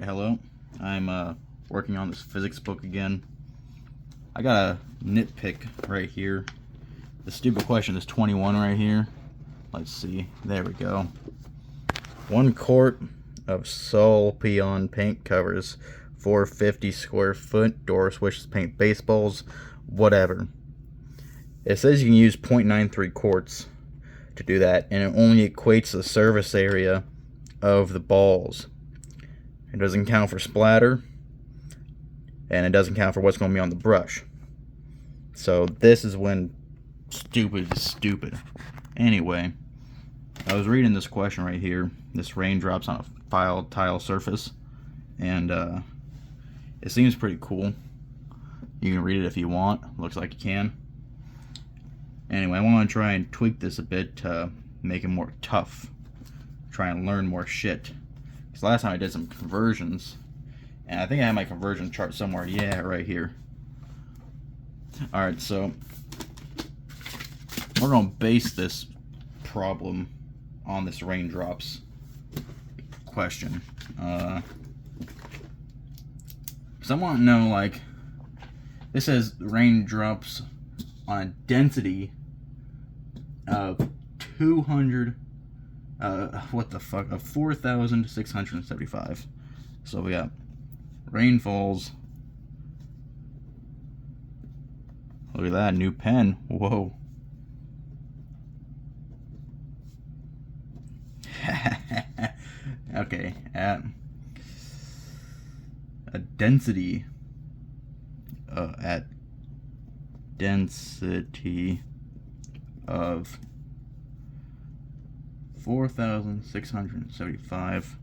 Alright, hello. I'm working on this physics book again. I got a nitpick right here. The stupid question is 21 right here. Let's see. There we go. 1 quart of Sol Peon paint covers 450 square foot. Doris wishes paint baseballs. Whatever. It says you can use 0.93 quarts to do that, and it only equates the surface area of the balls. It doesn't count for splatter, and it doesn't count for what's going to be on the brush. So this is when stupid is stupid. Anyway, I was reading this question right here. This raindrops on a tile surface, and it seems pretty cool. You can read it if you want. Looks like you can. Anyway, I want to try and tweak this a bit to make it more tough. Try and learn more shit. Because last time I did some conversions, and I think I have my conversion chart somewhere. Yeah, right here. Alright, so we're going to base this problem on this raindrops question. Because I want to know, like, this says raindrops on a density of 200, of 4,675. So we got rainfalls. Look at that, new pen. Whoa. Okay, at a density of 4,675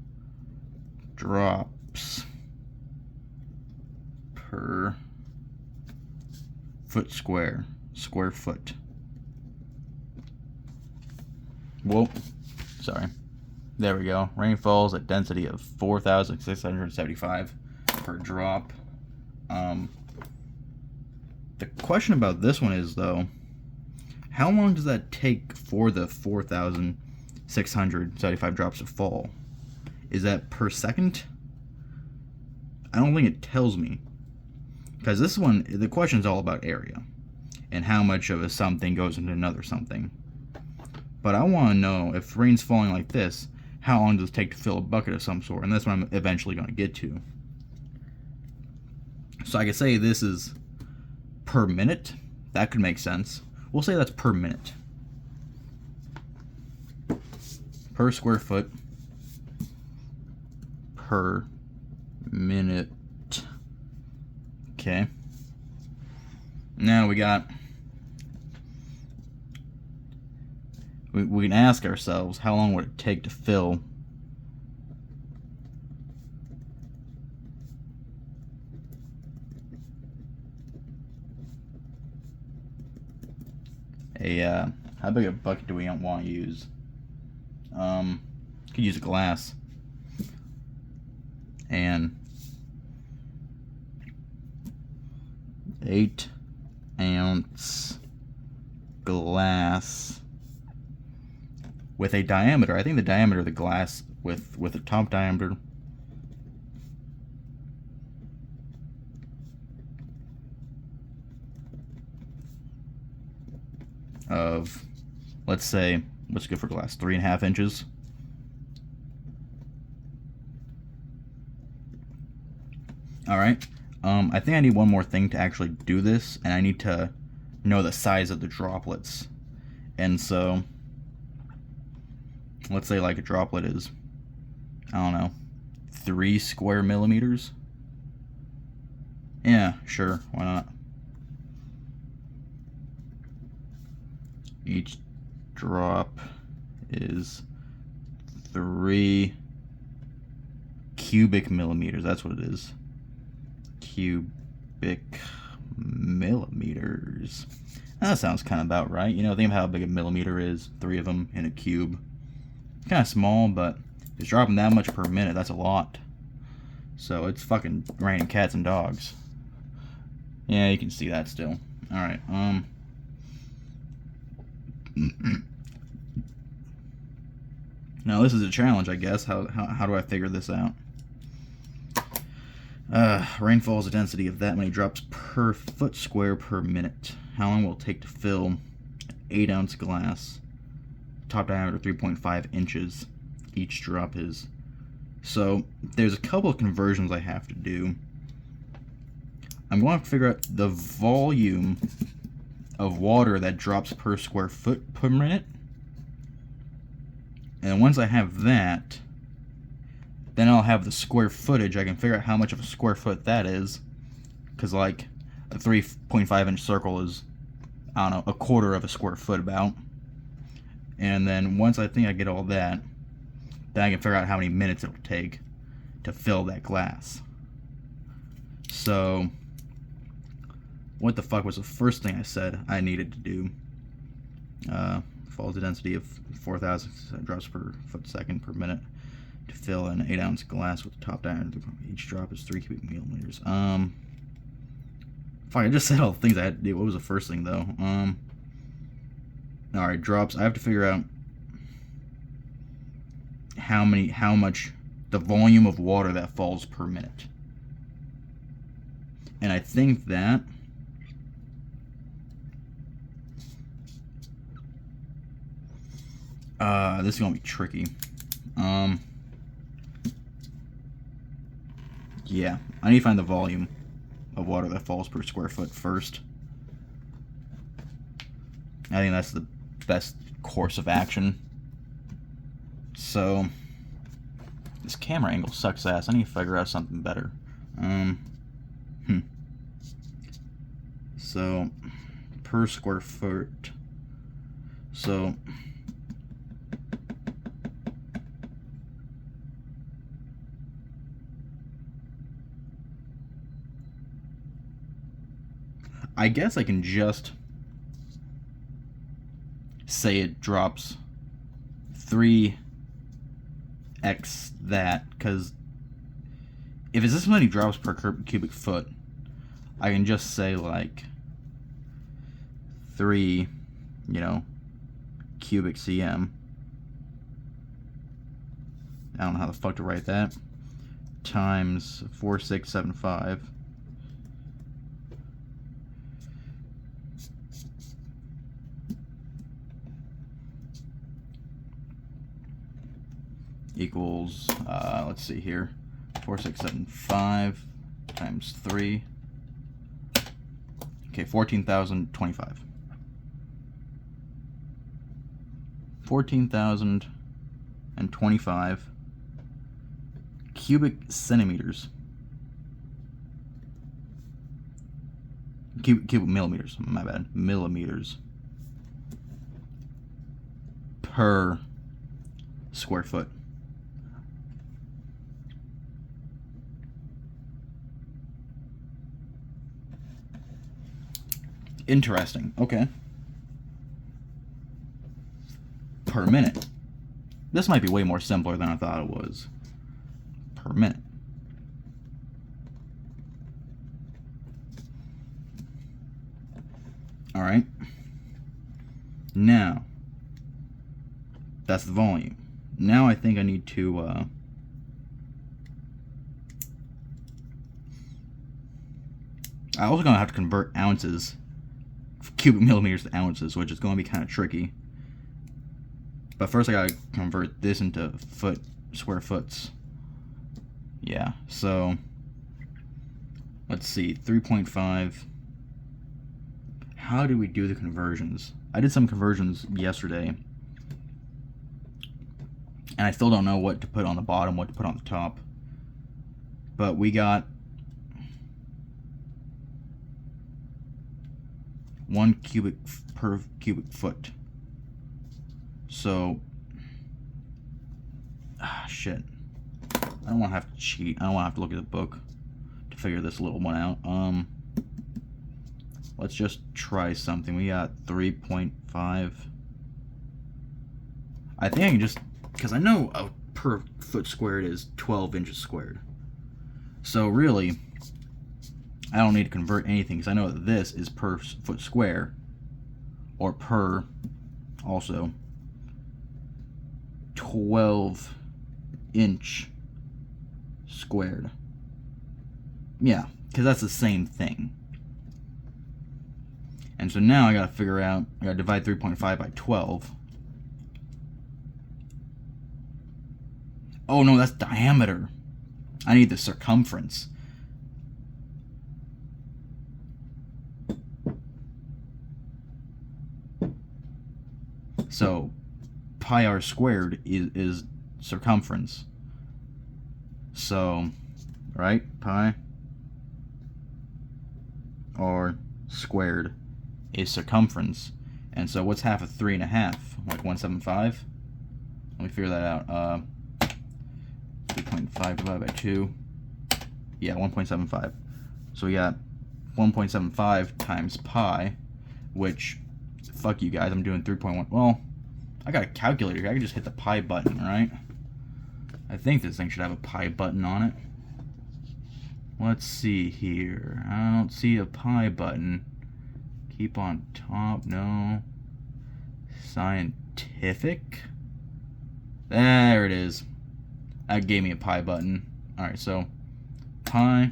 drops per foot square foot. Whoa, sorry. There we go. Rainfalls at density of 4,675 per drop. The question about this one is, though, how long does that take for the 4,675 drops to fall? Is that per second? I don't think it tells me. Because this one, the question is all about area and how much of a something goes into another something. But I want to know, if rain's falling like this, how long does it take to fill a bucket of some sort? And that's what I'm eventually going to get to. So I could say this is per minute. That could make sense. We'll say that's per minute. Per square foot. Per minute. Okay. Now we got... We can ask ourselves, how long would it take to fill how big a bucket do we want to use? Could use a glass. And 8-ounce glass with a diameter. I think the diameter of the glass with the top diameter of, let's say, what's good for glass? 3.5 inches. Alright. I think I need one more thing to actually do this, and I need to know the size of the droplets. And so, let's say like a droplet is, I don't know, 3 square millimeters. Yeah, sure, why not? Each drop is 3 cubic millimeters. That's what it is. Cubic millimeters. That sounds kind of about right. You know, think of how big a millimeter is. 3 of them in a cube. Kind of small, but it's dropping that much per minute. That's a lot. So it's fucking raining cats and dogs. Yeah, you can see that still. Alright, Now this is a challenge, I guess. How do I figure this out? Rainfall is the density of that many drops per foot square per minute. How long will it take to fill an 8-ounce glass? Top diameter 3.5 inches. Each drop is. So there's a couple of conversions I have to do. I'm going to have to figure out the volume of water that drops per square foot per minute. And once I have that, then I'll have the square footage. I can figure out how much of a square foot that is. Because, like, a 3.5 inch circle is, I don't know, a quarter of a square foot about. And then once I think I get all that, then I can figure out how many minutes it'll take to fill that glass. So, what the fuck was the first thing I said I needed to do? Falls the density of 4,000 drops per foot second per minute to fill an 8-ounce glass with the top diameter. Each drop is 3 cubic millimeters. Fine, I just said all the things I had to do. What was the first thing though? Alright, drops. I have to figure out how much the volume of water that falls per minute. And I think that this is gonna be tricky. Yeah, I need to find the volume of water that falls per square foot first. I think that's the best course of action. So this camera angle sucks ass. I need to figure out something better. So per square foot. So I guess I can just say it drops 3x that, because if it's this many drops per cubic foot, I can just say like 3, cubic cm. I don't know how the fuck to write that. Times 4675. Equals, let's see here, 4675 times 3. Okay, 14,025. 14,025 cubic centimeters. Cubic millimeters, my bad. Millimeters per square foot. Interesting. Okay. Per minute. This might be way more simpler than I thought it was. Per minute. Alright. Now, that's the volume. Now I think I need to, I also gonna have to convert ounces, cubic millimeters to ounces, which is going to be kind of tricky. But first I gotta convert this into square foots. Yeah, so let's see, 3.5. How do we do the conversions? I did some conversions yesterday, and I still don't know what to put on the bottom, what to put on the top. But we got 1 cubic per cubic foot. So, shit. I don't want to have to cheat. I don't want to have to look at the book to figure this little one out. Let's just try something. We got 3.5. I think I can just, because I know a per foot squared is 12 inches squared. So really, I don't need to convert anything, because I know that this is per foot square, or per, also, 12 inch squared. Yeah, because that's the same thing. And so now I gotta figure out, I gotta divide 3.5 by 12. Oh no, that's diameter. I need the circumference. So pi r squared is circumference. So, right, pi r squared is circumference. And so what's half of 3.5? Like 175? Let me figure that out. 3.5 divided by 2. Yeah, 1.75. So we got 1.75 times pi, which, fuck you guys, I'm doing 3.1. Well, I got a calculator here. I can just hit the pi button, right? I think this thing should have a pi button on it. Let's see here. I don't see a pi button. Keep on top, no. Scientific? There it is. That gave me a pi button. Alright, so pi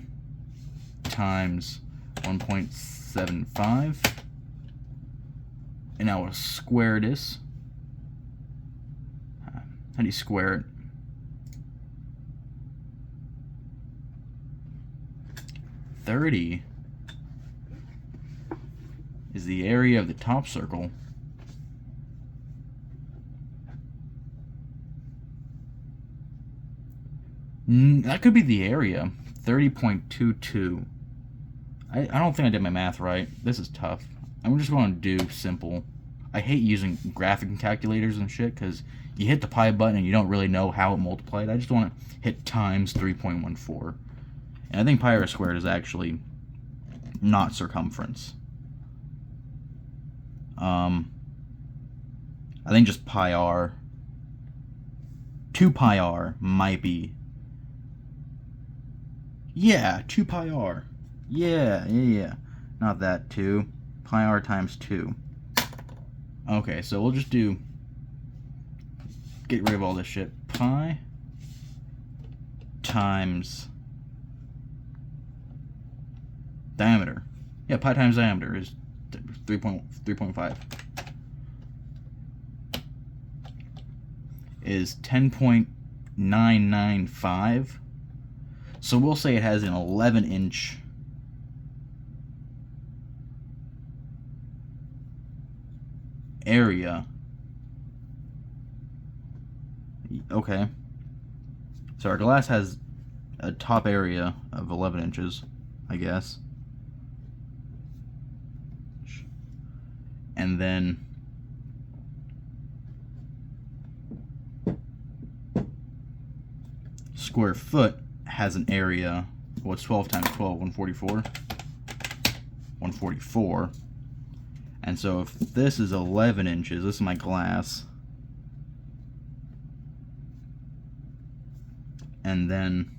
times 1.75. And now we'll square this. How do you square it? .30 is the area of the top circle. That could be the area. 30.22. I don't think I did my math right. This is tough. I'm just going to do simple. I hate using graphic calculators and shit because you hit the pi button and you don't really know how it multiplied. I just want to hit times 3.14. And I think pi r squared is actually not circumference. I think just pi r. 2 pi r might be. Yeah, 2 pi r. Yeah. Not that, 2. Pi r times 2. Okay, so we'll just do. Get rid of all this shit. Pi times diameter. Yeah, pi times diameter is 3.5. Is 10.995. So we'll say it has an 11-inch area. Okay. So our glass has a top area of 11 inches, I guess. And then square foot has an area, what's 12 times 12? 144? 144. And so if this is 11 inches, this is my glass, and then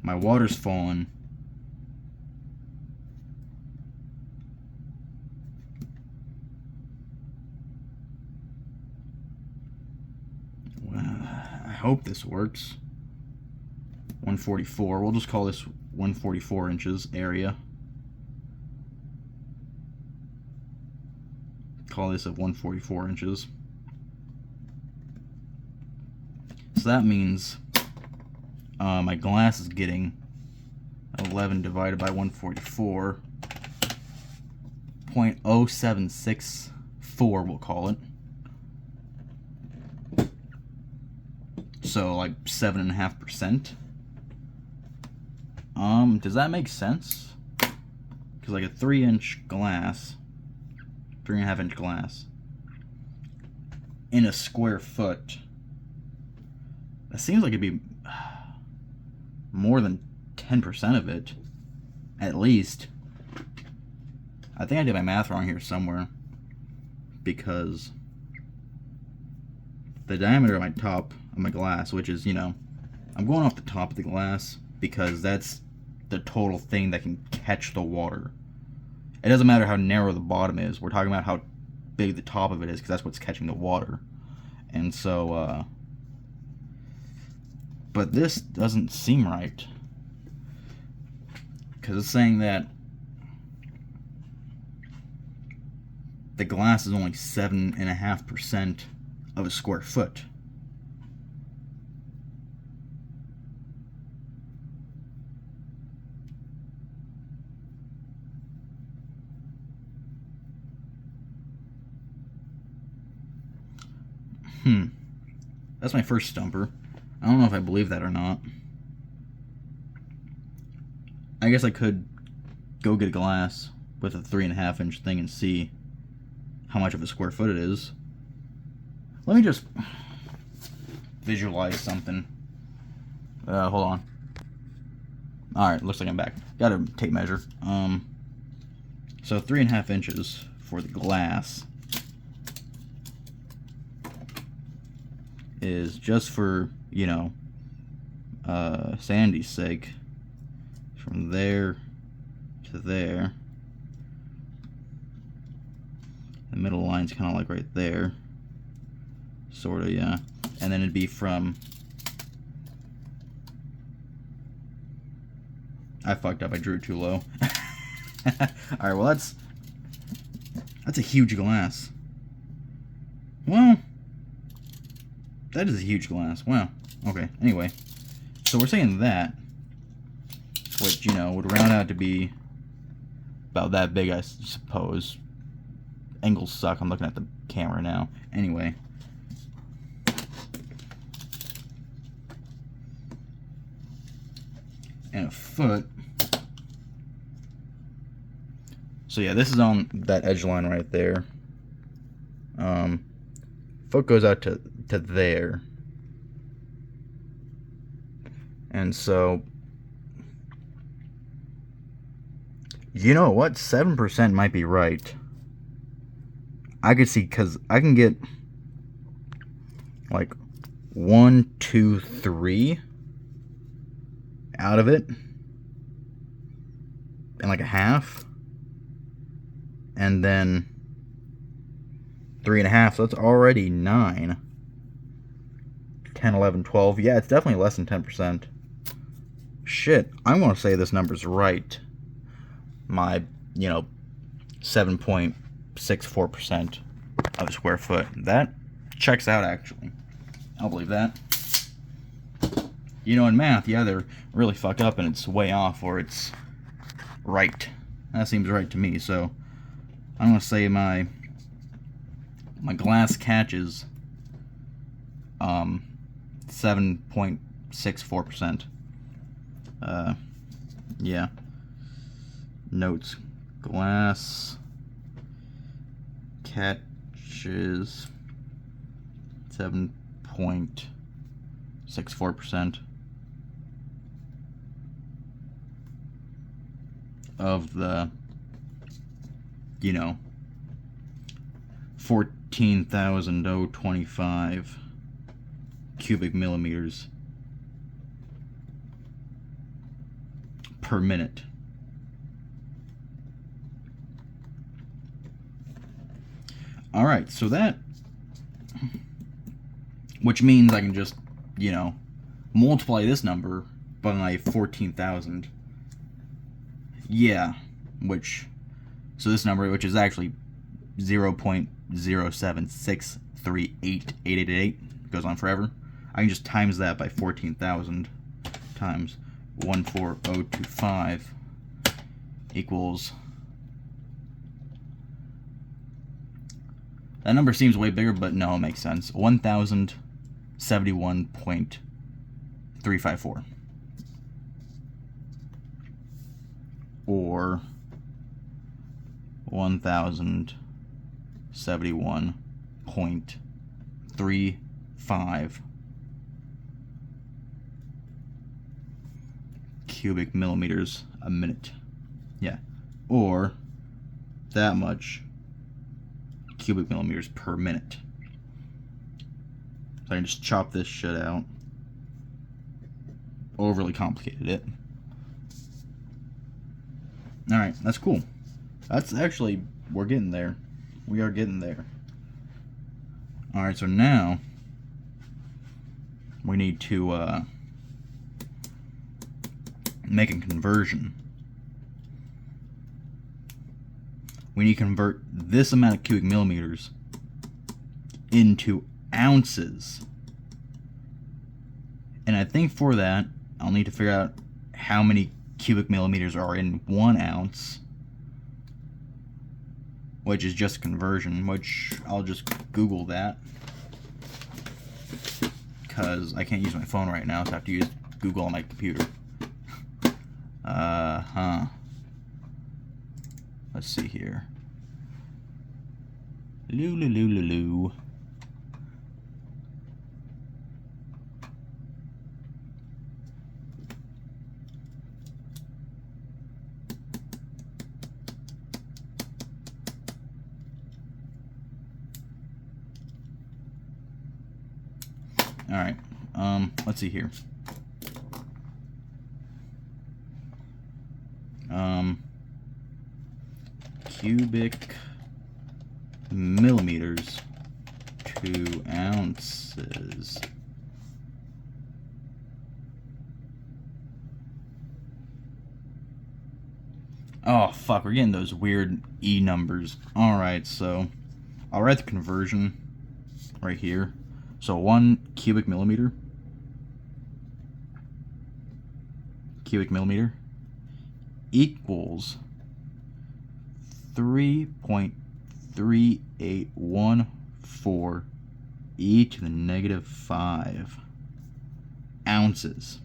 my water's falling I hope this works. 144. We'll just call this 144 inches area. Call this at 144 inches. So that means my glass is getting 11 divided by 144. 0.0764, we'll call it. So like 7.5%. Does that make sense? Because like a 3-inch glass, 3.5-inch glass, in a square foot, that seems like it'd be more than 10% of it, at least. I think I did my math wrong here somewhere, because the diameter of my top of my glass, which is, you know, I'm going off the top of the glass because that's the total thing that can catch the water. It doesn't matter how narrow the bottom is. We're talking about how big the top of it is because that's what's catching the water. And so, but this doesn't seem right. because it's saying that the glass is only 7.5% of a square foot. That's my first stumper. I don't know if I believe that or not. I guess I could go get a glass with a 3.5-inch thing and see how much of a square foot it is. Let me just visualize something. Hold on. Alright, looks like I'm back. Got a tape measure. So 3.5 inches for the glass is just for, you know, Sandy's sake. From there to there. The middle line's kind of like right there. Sort of, yeah. And then it'd be from... I fucked up. I drew it too low. Alright, well that's a huge glass. Well, that is a huge glass. Wow. Okay, anyway. So we're saying that, which, you know, would round out to be about that big, I suppose. Angles suck. I'm looking at the camera now. Anyway. And a foot. So yeah, this is on that edge line right there. Foot goes out to there. And so, you know what? 7% might be right. I could see, because I can get like 1, 2, 3 out of it, and like a half, and then 3.5, so that's already 9, 10, 11, 12. Yeah, it's definitely less than 10%. Shit, I'm gonna say this number's right. My, you know, 7.64% of a square foot. That checks out, actually. I'll believe that. You know, in math, you either really fuck up and it's way off, or it's right. That seems right to me, so I'm gonna say my glass catches 7.64%. Yeah. Notes. Glass catches 7.64% of the, you know, 14,025 cubic millimeters per minute. Alright, so that, which means I can just, you know, multiply this number by 14,000. Yeah, so this number, which is actually 0.076388888, goes on forever. I can just times that by 14,000 times 14025 equals... That number seems way bigger, but no, it makes sense. 1,071.354. Or 1,071.35 cubic millimeters a minute. Yeah. Or that much cubic millimeters per minute. So I can just chop this shit out. Overly complicated it. Alright, that's cool. That's actually, we're getting there. We are getting there. Alright, so now we need to make a conversion we need to convert this amount of cubic millimeters into ounces. And I think for that, I'll need to figure out how many cubic millimeters are in 1 ounce, which is just conversion, which I'll just Google that, because I can't use my phone right now, so I have to use Google on my computer. Let's see here. Loo. Alright, let's see here. Cubic millimeters to ounces. Oh, fuck, we're getting those weird E numbers. Alright, so I'll write the conversion right here. So 1 cubic millimeter equals 3.3814 e to the negative 5 ounces.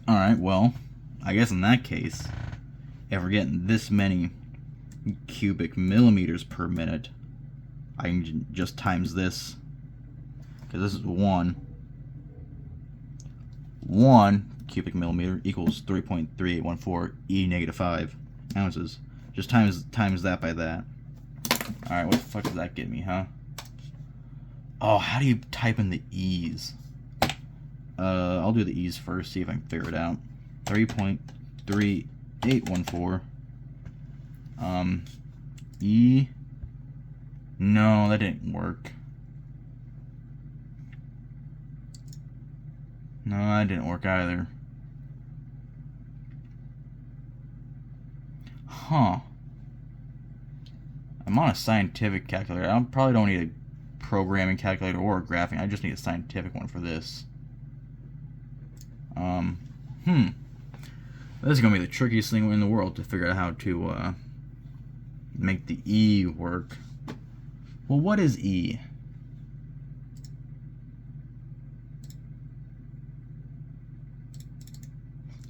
Alright, well, I guess in that case, if we're getting this many cubic millimeters per minute, I can just times this, because this is 1 cubic millimeter equals 3.3814 e negative 5 ounces. Just times that by that. Alright, what the fuck does that get me, huh? Oh, how do you type in the E's? I'll do the E's first, see if I can figure it out. 3.3814 E. No, that didn't work. No, that didn't work either. Huh. I'm on a scientific calculator. I probably don't need a programming calculator or a graphing. I just need a scientific one for this. This is going to be the trickiest thing in the world to figure out how to make the E work. Well, what is E?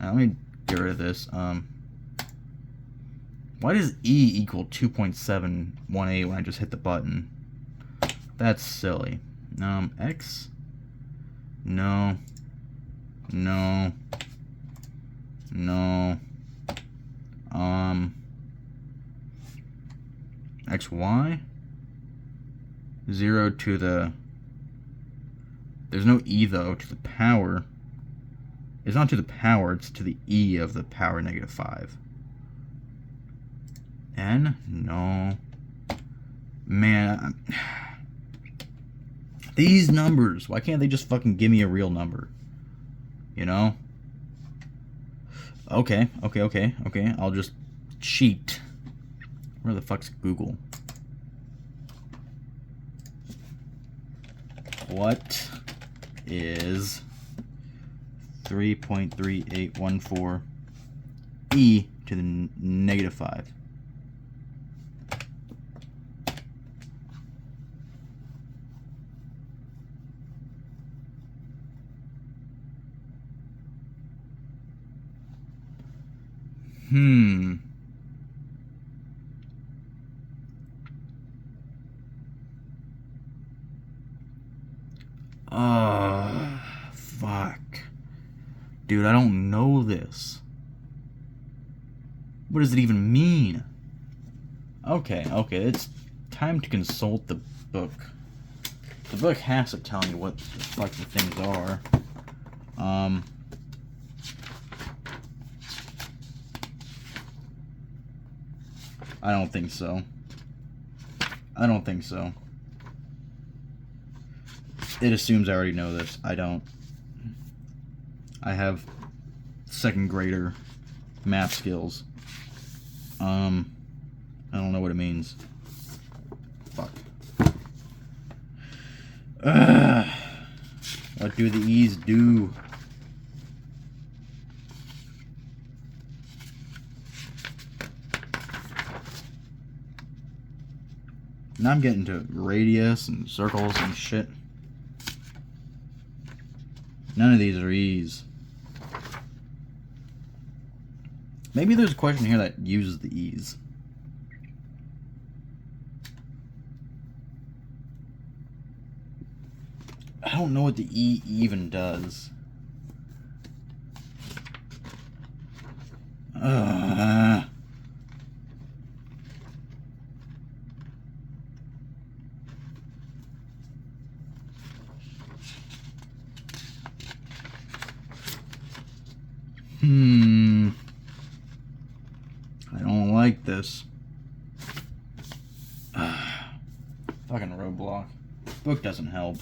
Let me get rid of this. Why does E equal 2.718 when I just hit the button? That's silly. X? No. XY? 0 to the... There's no E, though, to the power. It's not to the power, it's to the E of the power negative 5. N? No. Man, these numbers, why can't they just fucking give me a real number? You know? Okay, I'll just cheat. Where the fuck's Google? What is 3.3814 e to the negative 5? Fuck. Dude, I don't know this. What does it even mean? Okay, it's time to consult the book. The book has to tell me what the fuck the things are. I don't think so. It assumes I already know this. I don't. I have second grader math skills. I don't know what it means. Fuck. What do the E's do? Now I'm getting to radius and circles and shit. None of these are E's. Maybe there's a question here that uses the E's. I don't know what the E even does. I don't like this. Fucking roadblock. Book doesn't help.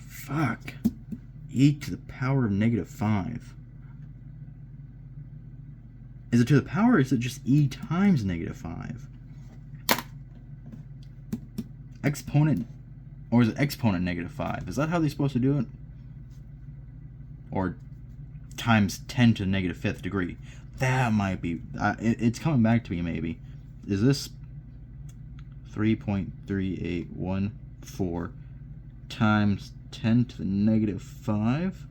Fuck. E to the power of -5. Is it to the power or is it just E times -5? Exponent, or is it exponent -5? Is that how they're supposed to do it? Or times 10 to the -5th degree? That might be. It's coming back to me maybe. Is this 3.3814 times 10 to the -5?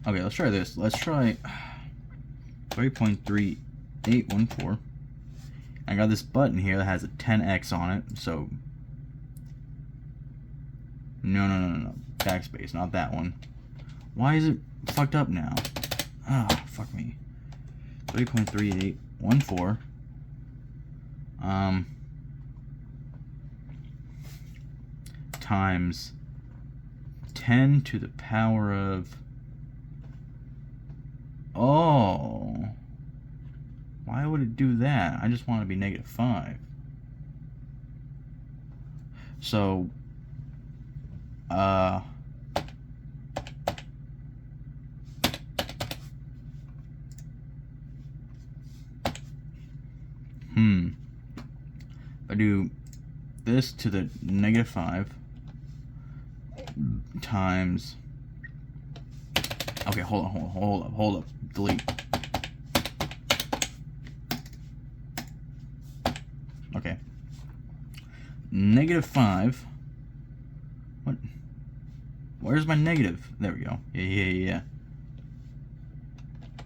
Okay, let's try this. Let's try 3.3814. I got this button here that has a 10x on it, so no. Backspace, not that one. Why is it fucked up now? Ah, oh, fuck me. 3.3814 times 10 to the power of, oh, why would it do that? I just want to be -5. So I do this to the -5 times, okay, hold up, delete. Okay. -5. What? Where's my negative? There we go. Yeah.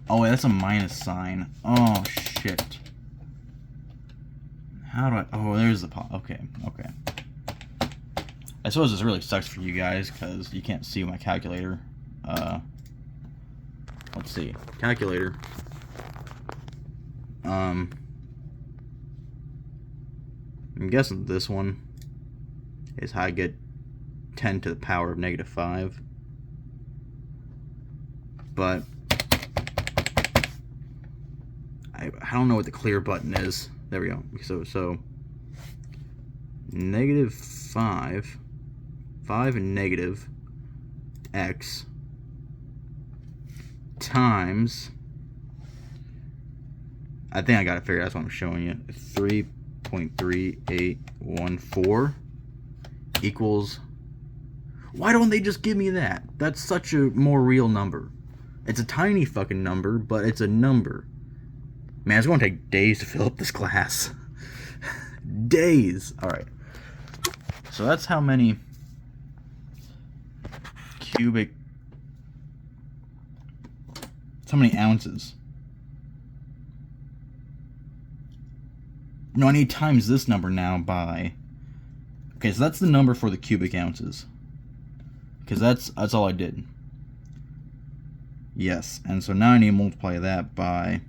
Oh, wait, that's a minus sign. Oh, shit. How do I... Oh, there's the... Okay. I suppose this really sucks for you guys, because you can't see my calculator. Let's see. Calculator. I'm guessing this one is how I get 10 to the power of -5. But I don't know what the clear button is. There we go. So -5, 5 and negative x times, I think I got it figured out. That's what I'm showing you. 3.3814 equals, why don't they just give me that? That's such a more real number. It's a tiny fucking number, but it's a number. Man, it's going to take days to fill up this class. Days. Alright. So that's how many cubic... That's how many ounces. No, I need times this number now by... Okay, so that's the number for the cubic ounces. Because that's all I did. Yes, and so now I need to multiply that by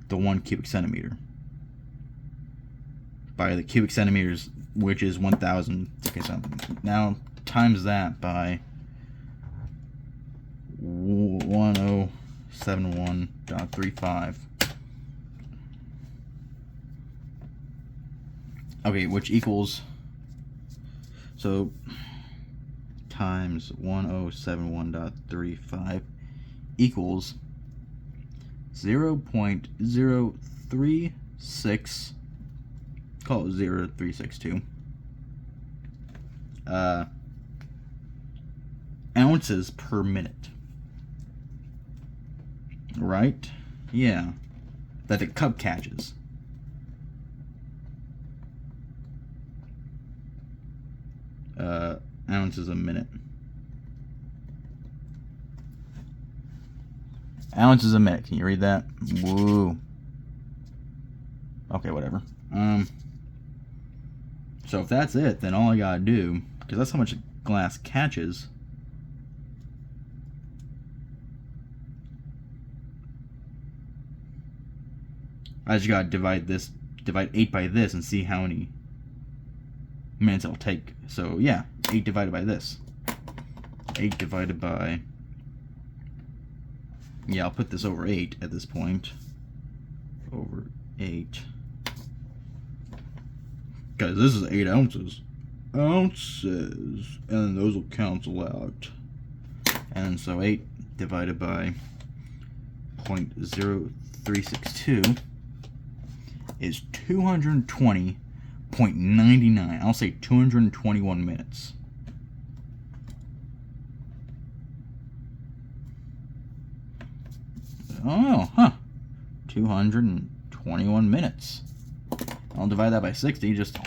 the 1 cubic centimeter. by the cubic centimeters, which is 1,000. Okay, so now times that by 1071.35. Okay, which equals, so times 1071.35 equals 0.036, call it 0.362 ounces per minute, right? Yeah, that the cup catches. Ounces a minute. Ounces a minute. Can you read that? Woo. Okay, whatever. So if that's it, then all I gotta do, because that's how much glass catches. I just gotta divide 8 by this and see how many minutes it'll take. So yeah, 8 divided by this. 8 divided by, yeah, I'll put this over 8 at this point. Over 8. Guys, this is 8 ounces. Ounces. And then those will cancel out. And so 8 divided by 0.0362 is 220.99. I'll say 221 minutes. Oh, huh. 221 minutes. I'll divide that by 60, just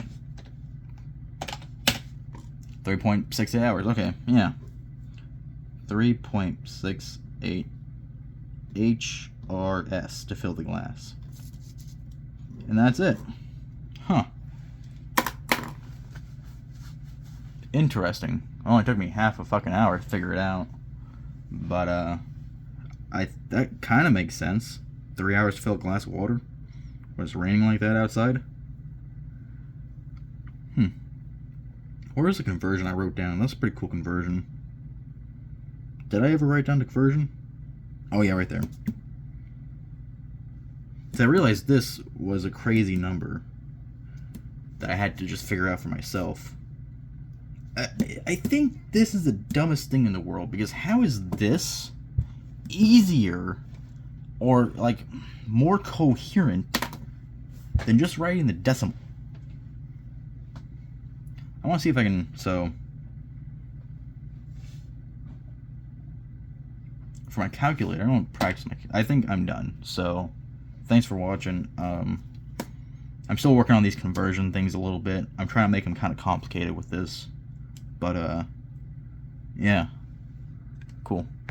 3.68 hours. Okay, yeah. 3.68 HRS to fill the glass. And that's it. Huh. Interesting. It only took me half a fucking hour to figure it out. But, that kind of makes sense. 3 hours to fill a glass of water when it's raining like that outside. Where's the conversion I wrote down? That's a pretty cool conversion. Did I ever write down the conversion? Oh yeah, right there. So I realized this was a crazy number that I had to just figure out for myself. I think this is the dumbest thing in the world, because how is this easier or like more coherent than just writing the decimal? I want to see if I can, so for my calculator, I don't practice I think I'm done. So thanks for watching. I'm still working on these conversion things a little bit. I'm trying to make them kind of complicated with this, but yeah, cool.